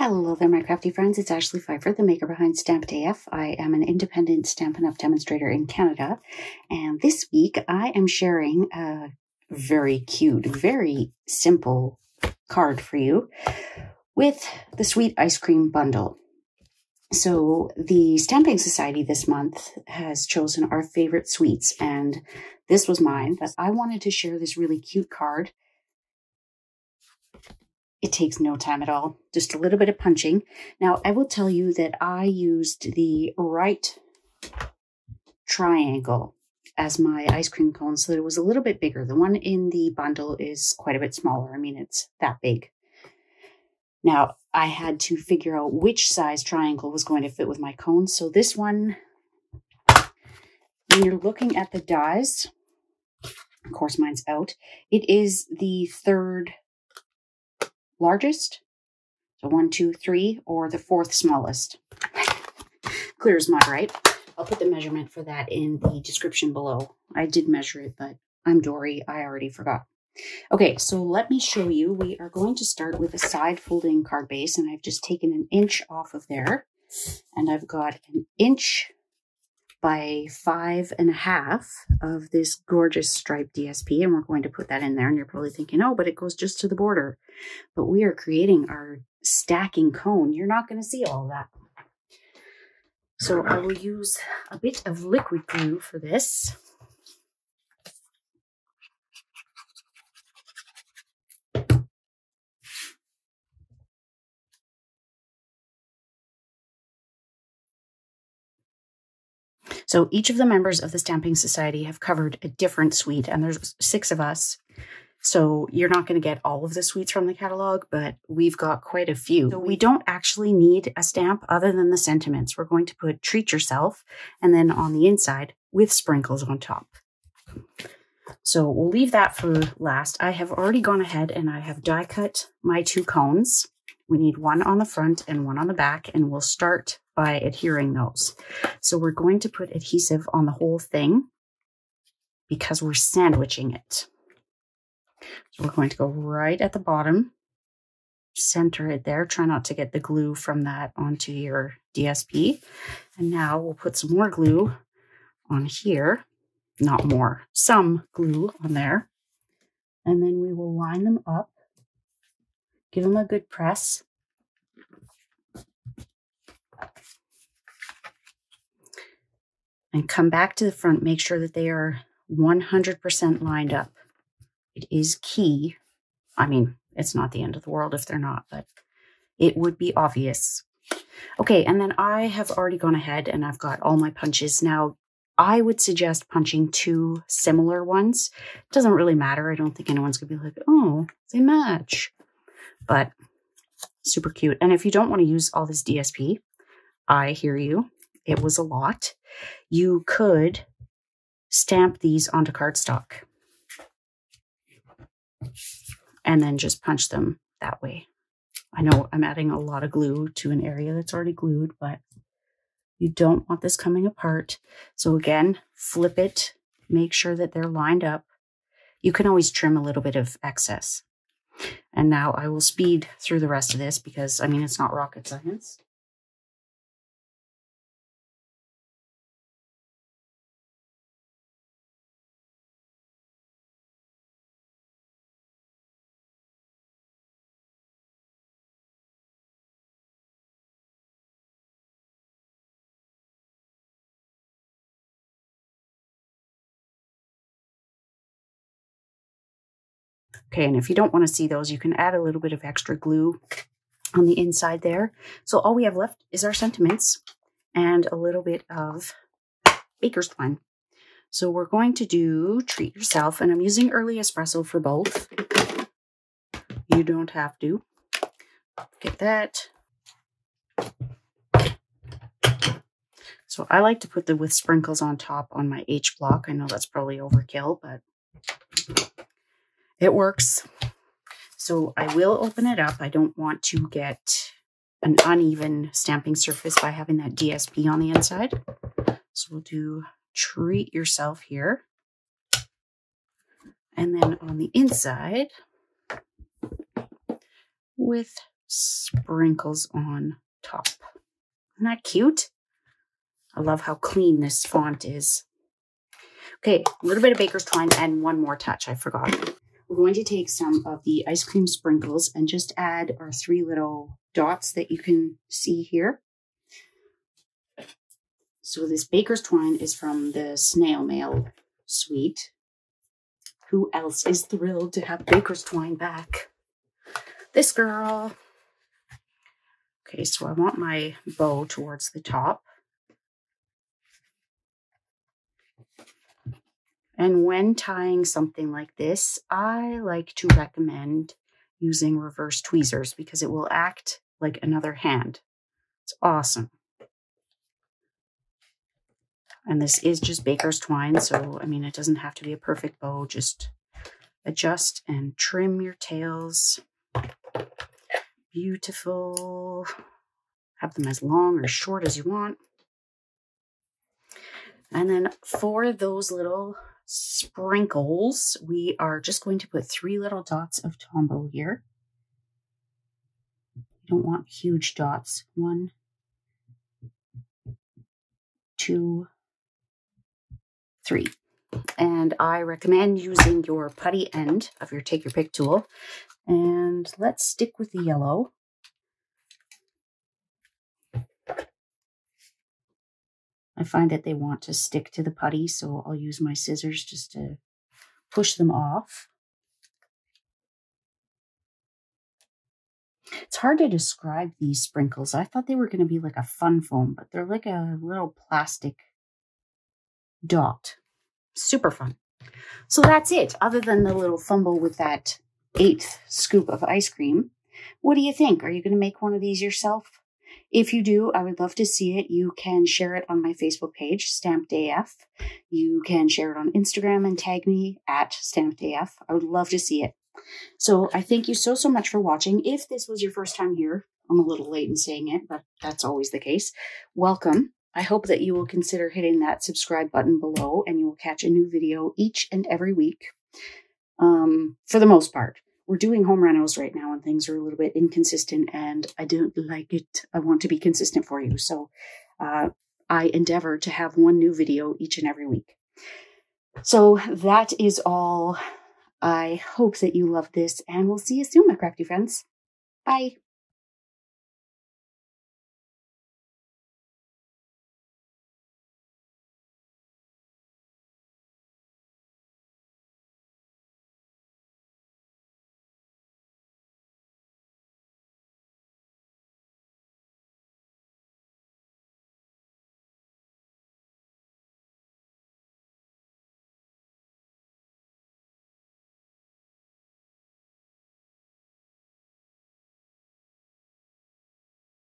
Hello there, my crafty friends. It's Ashley Pfeiffer, the maker behind Stamped AF. I am an independent Stampin' Up! Demonstrator in Canada, and this week I am sharing a very cute, very simple card for you with the Sweet Ice Cream Bundle. So the Stamping Society this month has chosen our favorite sweets, and this was mine, but I wanted to share this really cute card. It takes no time at all, just a little bit of punching. Now, I will tell you that I used the right triangle as my ice cream cone so that it was a little bit bigger. The one in the bundle is quite a bit smaller. I mean, it's that big. Now, I had to figure out which size triangle was going to fit with my cone. So this one, when you're looking at the dies, of course mine's out, it is the third largest, so 1, 2, 3, or the fourth smallest. Clear as mud, right? I'll put the measurement for that in the description below. I did measure it, but I'm Dory. I already forgot. Okay, so let me show you. We are going to start with a side folding card base, and I've just taken an inch off of there, and I've got an inch by 5.5 of this gorgeous striped DSP, and we're going to put that in there. And you're probably thinking, oh, but it goes just to the border. But we are creating our stacking cone. You're not going to see all of that. So I will use a bit of liquid glue for this. So each of the members of the Stamping Society have covered a different suite, and there's 6 of us. So you're not going to get all of the suites from the catalog, but we've got quite a few. So we don't actually need a stamp other than the sentiments. We're going to put Treat Yourself, and then on the inside with sprinkles on top. So we'll leave that for last. I have already gone ahead and I have die cut my 2 cones. We need one on the front and one on the back, and we'll start by adhering those. So we're going to put adhesive on the whole thing because we're sandwiching it. So we're going to go right at the bottom, center it there. Try not to get the glue from that onto your DSP. And now we'll put some more glue on here. Not more, some glue on there. And then we will line them up. Give them a good press. And come back to the front. Make sure that they are 100% lined up. It is key. I mean, it's not the end of the world if they're not, but it would be obvious. Okay, and then I have already gone ahead and I've got all my punches. Now, I would suggest punching 2 similar ones. It doesn't really matter. I don't think anyone's going to be like, oh, they match. But super cute. And if you don't want to use all this DSP, I hear you. It was a lot. You could stamp these onto cardstock and then just punch them that way. I know I'm adding a lot of glue to an area that's already glued, but you don't want this coming apart. So again, flip it, make sure that they're lined up. You can always trim a little bit of excess. And now I will speed through the rest of this because, I mean, it's not rocket science. Okay, and if you don't want to see those, you can add a little bit of extra glue on the inside there. So all we have left is our sentiments and a little bit of baker's twine. So we're going to do Treat Yourself, and I'm using early espresso for both. You don't have to. Get that. So I like to put the with sprinkles on top on my H block. I know that's probably overkill, but it works. So I will open it up. I don't want to get an uneven stamping surface by having that DSP on the inside. So we'll do Treat Yourself here. And then on the inside, with sprinkles on top. Isn't that cute? I love how clean this font is. Okay, a little bit of baker's twine and one more touch, I forgot. We're going to take some of the ice cream sprinkles and just add our 3 little dots that you can see here. So this baker's twine is from the snail mail suite. Who else is thrilled to have baker's twine back? This girl. Okay, so I want my bow towards the top. And when tying something like this, I like to recommend using reverse tweezers because it will act like another hand. It's awesome. And this is just baker's twine, so, I mean, it doesn't have to be a perfect bow. Just adjust and trim your tails. Beautiful. Have them as long or short as you want. And then for those little sprinkles, we are just going to put 3 little dots of Tombow here. You don't want huge dots. 1, 2, 3. And I recommend using your putty end of your take your pick tool. And let's stick with the yellow. I find that they want to stick to the putty, so I'll use my scissors just to push them off. It's hard to describe these sprinkles. I thought they were going to be like a fun foam, but they're like a little plastic dot. Super fun. So that's it. Other than the little fumble with that 1/8 scoop of ice cream, what do you think? Are you going to make one of these yourself? If you do, I would love to see it. You can share it on my Facebook page, StampedAF. You can share it on Instagram and tag me at StampedAF. I would love to see it. So I thank you so much for watching. If this was your first time here, I'm a little late in saying it, but that's always the case. Welcome. I hope that you will consider hitting that subscribe button below and you will catch a new video each and every week. For the most part. We're doing home renos right now and things are a little bit inconsistent and I don't like it. I want to be consistent for you. So I endeavor to have one new video each and every week. So that is all. I hope that you love this and we'll see you soon, my crafty friends. Bye.